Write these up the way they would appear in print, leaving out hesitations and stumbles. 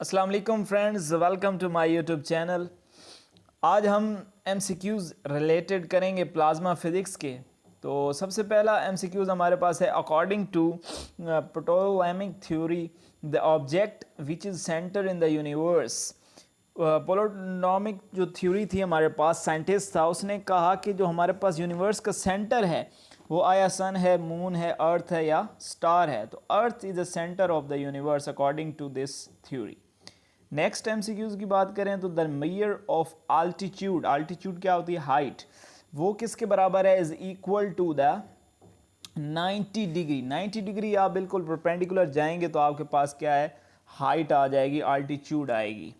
अस्सलाम वालेकुम friends, welcome to my YouTube channel. आज हम एमसीक्यूज़ रिलेटेड करेंगे प्लाज्मा फिज़िक्स के। तो सबसे पहला एमसीक्यूज़ हमारे पास है, according to Ptolemaic theory the object which is centre in the universe. Ptolemaic जो थ्योरी थी हमारे पास, साइंटिस्ट था, उसने कहा कि जो हमारे पास यूनिवर्स का सेंटर है वो आया सन है, मून है, अर्थ है या स्टार है। तो earth is the centre of the universe according to this theory. Next MCQs की बात करें तो the measure of altitude, altitude क्या होती है? हाइट। वो किसके बराबर है? Is equal to the 90 degree. 90 degree आप बिल्कुल परपेंडिकुलर जाएंगे तो आपके पास क्या है? हाइट आ जाएगी, आल्टीट्यूड आएगी।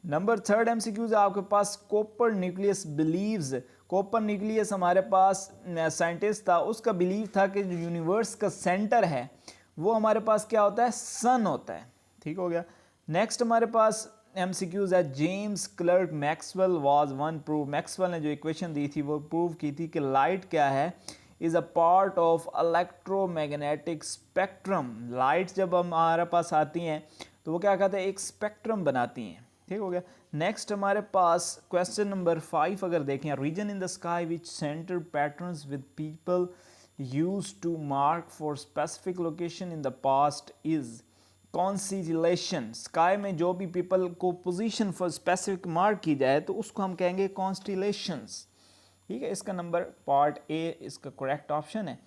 नंबर थर्ड एमसीक्यूज है आपके पास, copper nucleus believes. Copper nucleus हमारे पास साइंटिस्ट था, उसका बिलीव था कि जो यूनिवर्स का सेंटर है वो हमारे पास क्या होता है? सन होता है। ठीक हो गया। नेक्स्ट हमारे पास एमसीक्यूज है, James clerk Maxwell was one prove. Maxwell ने जो इक्वेशन दी थी वो प्रूव की थी कि लाइट क्या है? Is a part of electromagnetic spectrum. Light जब हमारे पास आती हैं तो वो क्या कहते हैं? एक स्पेक्ट्रम बनाती हैं। ठीक हो गया। नेक्स्ट हमारे पास क्वेश्चन नंबर 5 अगर देखें, region in the sky which centre patterns with people use to mark for specific location in the past is constellation. Sky में जो भी पीपल को पोजीशन फॉर स्पेसिफिक मार्क की जाए तो उसको हम कहेंगे कॉन्स्टिलेशंस। ठीक है, इसका नंबर पार्ट ए इसका करेक्ट ऑप्शन है।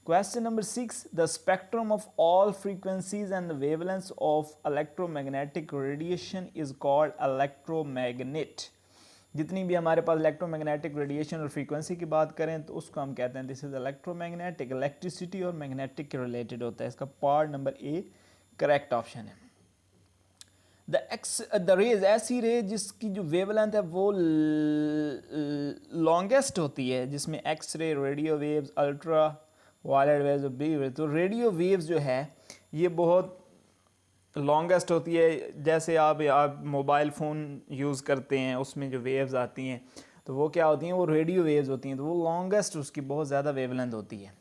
Question number 6, the spectrum of all frequencies and the wavelength of electromagnetic radiation is called electromagnet. जितनी भी हमारे पास इलेक्ट्रोमैग्नेटिक रेडिएशन और फ्रीक्वेंसी की बात करें तो उसको हम कहते हैं दिस इज इलेक्ट्रोमैग्नेटिक। इलेक्ट्रिसिटी और मैग्नेटिक के रिलेटेड होता है। इसका part number A correct option है। द रेज, ऐसी रेज जिसकी जो वेवलेंथ है वो लॉन्गेस्ट होती है, जिसमें X ray, radio waves, ultra violet waves और बी वेव्स। तो रेडियो वेव्स जो है ये बहुत लॉन्गेस्ट होती है। जैसे आप मोबाइल फ़ोन यूज़ करते हैं उसमें जो वेव्स आती हैं तो वो क्या होती हैं? वो रेडियो वेव्स होती हैं। तो वो लॉन्गेस्ट, उसकी बहुत ज़्यादा वेवलेंथ होती है।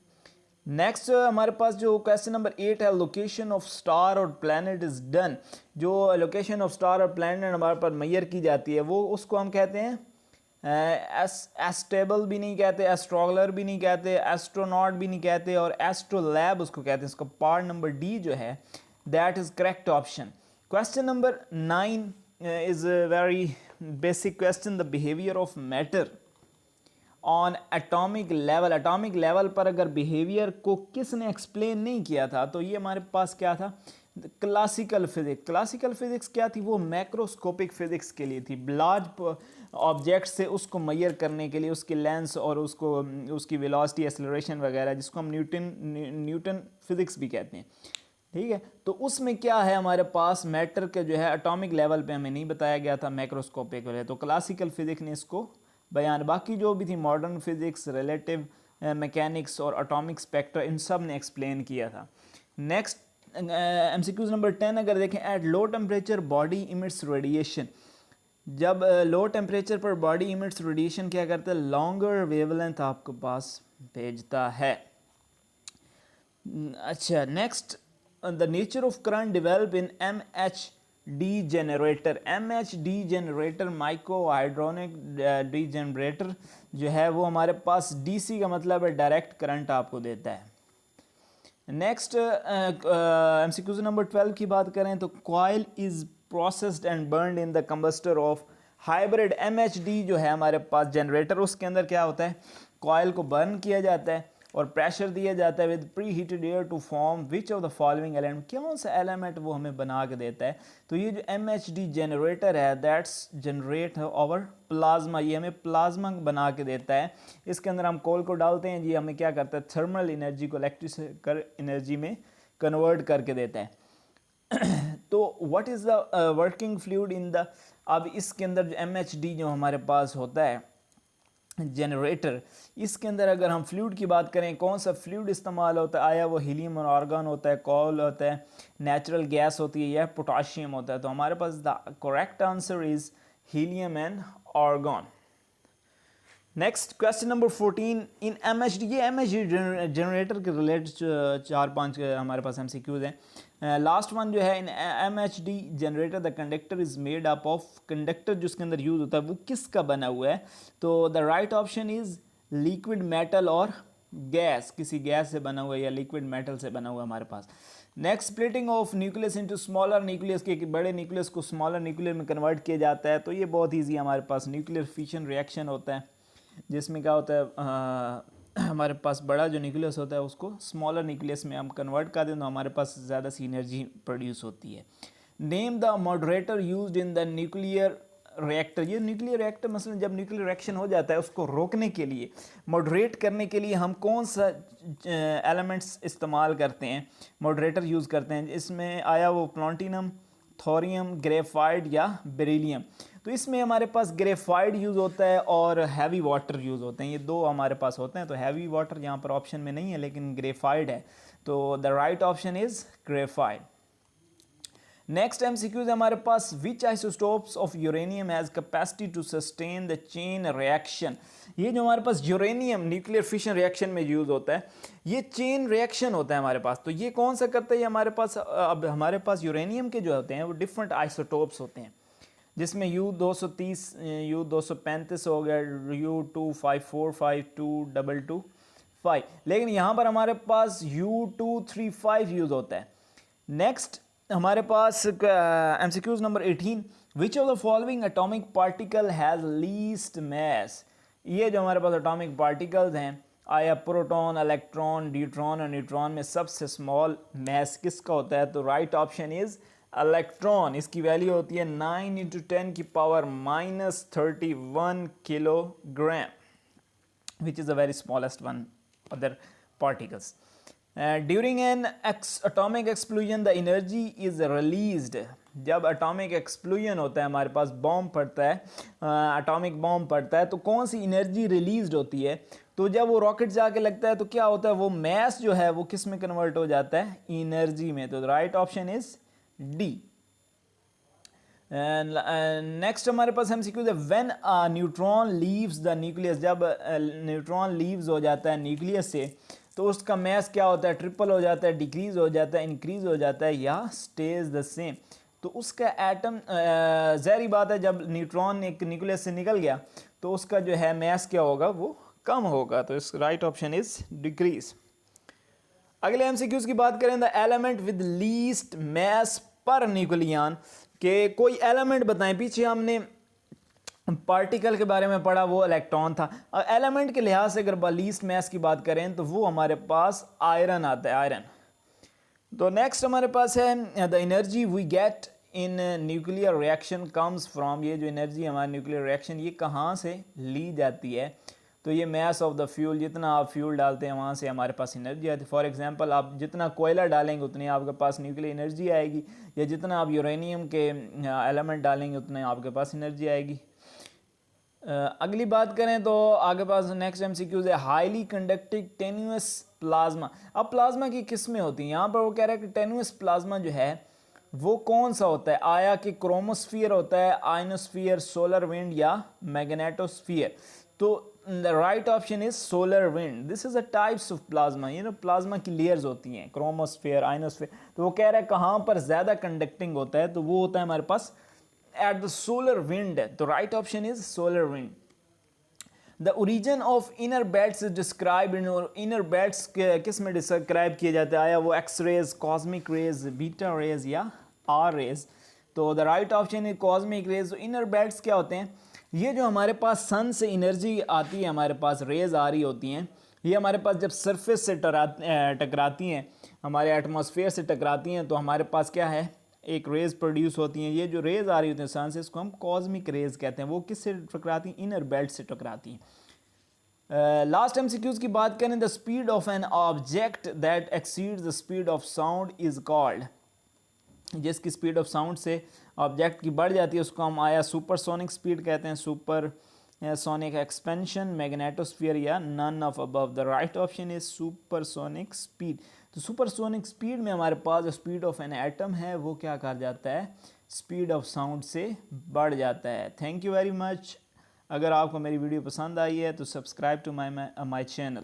नेक्स्ट हमारे पास जो क्वेश्चन नंबर 8 है, लोकेशन ऑफ स्टार और प्लैनेट इज डन। जो लोकेशन ऑफ स्टार और प्लैनेट हमारे पास मैयर की जाती है वो उसको हम कहते हैं एस्टेबल भी नहीं कहते, एस्ट्रोलर भी नहीं कहते, एस्ट्रोनॉट भी नहीं कहते और एस्ट्रोलैब उसको कहते हैं। इसका पार्ट नंबर डी जो है that is correct option. Question number 9 is very basic question, the behaviour of matter on atomic level. Atomic level पर अगर बिहेवियर को किसने एक्सप्लेन नहीं किया था तो ये हमारे पास क्या था? Classical physics. क्लासिकल फिजिक्स क्या थी? वो मैक्रोस्कोपिक फिजिक्स के लिए थी। लार्ज ऑब्जेक्ट से उसको मैयर करने के लिए उसकी लेंस और उसको उसकी वेलोसिटी, एक्सेलरेशन वगैरह, जिसको हम न्यूटन फिजिक्स भी कहते हैं। ठीक है, तो उसमें क्या है हमारे पास? मैटर के जो है एटॉमिक लेवल पे हमें नहीं बताया गया था, मैक्रोस्कोपिक है। तो क्लासिकल फिजिक्स ने इसको बयान, बाकी जो भी थी मॉडर्न फिजिक्स, रिलेटिव मैकेनिक्स और एटॉमिक स्पेक्ट्रा, इन सब ने एक्सप्लेन किया था। नेक्स्ट एमसीक्यूज नंबर 10 अगर देखें, at low temperature body emits radiation. जब लो टेम्परेचर पर बॉडी इमिट्स रेडिएशन क्या करता है? लॉन्गर वेवलेंथ आपके पास भेजता है। अच्छा, next, the nature of current develop in M H D generator. M H D generator micro hydronic D generator जो है वो हमारे पास डीसी का मतलब है डायरेक्ट करंट आपको देता है। नेक्स्ट एमसीक्यू नंबर 12 की बात करें तो coil is processed and burned in the combustor of hybrid. M H D जो है हमारे पास जनरेटर, उसके अंदर क्या होता है? कॉइल को बर्न किया जाता है और प्रेशर दिया जाता है with pre heated air to form which of the following element. कौन सा एलिमेंट वो हमें बना के देता है? तो ये जो एम एच डी जनरेटर है दैट्स जनरेट ओवर प्लाज्मा, ये हमें प्लाज्मा बना के देता है। इसके अंदर हम कोल को डालते हैं जी, हमें क्या करता है? थर्मल एनर्जी को इलेक्ट्रिकल एनर्जी में कन्वर्ट करके देता है। तो what is the working fluid in the, अब इसके अंदर जो एम एच डी जो हमारे पास होता है जनरेटर, इसके अंदर अगर हम फ्लूइड की बात करें, कौन सा फ्लूइड इस्तेमाल होता है? आया वो हीलियम और आर्गन होता है, कॉल होता है, नेचुरल गैस होती है या पोटाशियम होता है? तो हमारे पास the correct answer is helium and argon. Next question number 14 in MHD, ये एमएचडी जनरेटर के रिलेटेड 4-5 हमारे पास एमसीक्यूज हैं। लास्ट वन जो है, in MHD generator the conductor is made up of, conductor जिसके अंदर यूज होता है वो किसका बना हुआ है? तो the right option is liquid metal और गैस, किसी गैस से बना हुआ है या लिक्विड मेटल से बना हुआ है हमारे पास। Next splitting of nucleus into smaller nucleus, के बड़े न्यूक्लियस को स्मॉलर न्यूक्लियर में कन्वर्ट किया जाता है। तो ये बहुत ईजी हमारे पास न्यूक्लियर फिशन रिएक्शन होता है, जिसमें क्या होता है हमारे पास बड़ा जो न्यूक्लियस होता है उसको स्मॉलर न्यूक्लियस में हम कन्वर्ट कर दें तो हमारे पास ज़्यादा सी एनर्जी प्रोड्यूस होती है। Name the moderator used in the nuclear reactor, ये न्यूक्लियर रिएक्टर मसलन जब न्यूक्लियर रिएक्शन हो जाता है उसको रोकने के लिए, मॉडरेट करने के लिए हम कौन सा एलिमेंट्स इस्तेमाल करते हैं, मॉडरेटर यूज़ करते हैं? इसमें आया वो प्लैटिनम, थोरियम, ग्रेफाइट या बेरिलियम। तो इसमें हमारे पास ग्रेफाइट यूज़ होता है और हैवी वाटर यूज़ होते हैं, ये दो हमारे पास होते हैं। तो हैवी वाटर यहाँ पर ऑप्शन में नहीं है लेकिन ग्रेफाइट है, तो the right option is graphite. Next MCQs हमारे पास, which isotopes of uranium has capacity to sustain the chain reaction. ये जो हमारे पास यूरेनियम न्यूक्लियर फिशन रिएक्शन में यूज़ होता है, ये चेन रिएक्शन होता है हमारे पास। तो ये कौन सा करता है? हमारे पास अब हमारे पास यूरेनियम के जो होते हैं वो डिफरेंट आइसोटोप्स होते हैं, जिसमें U230, U235 हो गया, U2545, 2225, लेकिन यहाँ पर हमारे पास U235 यूज़ होता है। नेक्स्ट हमारे पास MCQs number 18, which of the following atomic particle has least mass. ये जो हमारे पास एटॉमिक पार्टिकल्स हैं, आया प्रोटॉन, इलेक्ट्रॉन, न्यूट्रॉन और न्यूट्रॉन में सबसे स्मॉल मास किसका होता है? तो राइट ऑप्शन इज़ इलेक्ट्रॉन। इसकी वैल्यू होती है 9 × 10 की power -31 kilogram, which is the very smallest one other particles. During an atomic explosion the energy is released. जब एटॉमिक एक्सप्लोजन होता है, हमारे पास बॉम्ब पड़ता है, एटॉमिक बॉम्ब पड़ता है, तो कौन सी एनर्जी रिलीज्ड होती है? तो जब वो रॉकेट जाके लगता है तो क्या होता है? वो मास जो है वो किस में कन्वर्ट हो जाता है? एनर्जी में। तो right option is D. Next हमारे पास एमसीक्यू है, when neutron leaves the nucleus. जब न्यूट्रॉन लीव्स हो जाता है न्यूक्लियस से तो उसका मास क्या होता है? ट्रिपल हो जाता है, डिक्रीज हो जाता है, इंक्रीज हो जाता है या स्टेज द सेम। तो उसका एटम, ज़ाहिर बात है जब न्यूट्रॉन एक न्यूक्लियस से निकल गया तो उसका जो है मास क्या होगा? वो कम होगा। तो इस राइट ऑप्शन इज डिक्रीज। अगले एमसीक्यूज की बात करें, the element with least mass per nucleon, के कोई एलिमेंट बताएं। पीछे हमने पार्टिकल के बारे में पढ़ा, वो इलेक्ट्रॉन था। और एलिमेंट के लिहाज से अगर लीस्ट मास की बात करें तो वो हमारे पास आयरन आता है, आयरन। तो नेक्स्ट हमारे पास है, the energy we get in nuclear reaction comes from. ये जो एनर्जी हमारे न्यूक्लियर रिएक्शन ये कहाँ से ली जाती है? तो ये मास ऑफ द फ्यूल, जितना आप फ्यूल डालते हैं वहाँ से हमारे पास एनर्जी आती है। फॉर एग्जांपल आप जितना कोयला डालेंगे उतनी आपके पास न्यूक्लियर एनर्जी आएगी, या जितना आप यूरेनियम के एलिमेंट डालेंगे उतने आपके पास एनर्जी आएगी। अगली बात करें तो आगे पास नेक्स्ट एमसीक्यूज है, हाईली कंडक्टिंग टेन्यूअस प्लाज्मा। अब प्लाज्मा की किस्में होती हैं, यहाँ पर वो कह रहा है कि टेन्यूअस प्लाज्मा जो है वो कौन सा होता है? आया कि क्रोमोस्फीयर होता है, आयनोस्फीयर, सोलर विंड या मैग्नेटोस्फीयर। तो the right option is solar wind. This is a types of plasma, ये ना प्लाज्मा की लेयर्स होती हैं, क्रोमोस्फीयर, आयनोस्फीयर। तो वो कह रहा है कहाँ पर ज़्यादा कंडक्टिंग होता है? तो वो होता है हमारे पास at the solar wind. The right option is solar wind. The origin of inner belts is described in inner belts किस में डिस्क्राइब किया जाता है? आया वो X rays, cosmic rays, beta rays या आर रेज। तो द राइट ऑप्शन है कॉस्मिक रेज। इनर बेल्ट्स क्या होते हैं? ये जो हमारे पास सन से एनर्जी आती है, हमारे पास रेज आ रही होती हैं, ये हमारे पास जब सरफेस से टकराती हैं, हमारे एटमॉस्फेयर से टकराती हैं, तो हमारे पास क्या है? एक रेज प्रोड्यूस होती हैं। ये जो रेज आ रही होती हैं सन से, इसको हम कॉस्मिक रेज कहते हैं। वो किससे टकराती हैं? इनर बेल्ट से टकराती हैं। लास्ट एमसीक्यूज की बात करें, the speed of an object that exceeds the speed of sound is called. जिसकी स्पीड ऑफ साउंड से ऑब्जेक्ट की बढ़ जाती है उसको हम आया सुपरसोनिक स्पीड कहते हैं, सुपर सोनिक एक्सपेंशन, मैग्नेटोस्फीयर या none of above. The right option is supersonic speed. तो सुपरसोनिक स्पीड में हमारे पास जो स्पीड ऑफ एन एटम है वो क्या कर जाता है? स्पीड ऑफ साउंड से बढ़ जाता है। Thank you very much. अगर आपको मेरी वीडियो पसंद आई है तो सब्सक्राइब टू माई चैनल।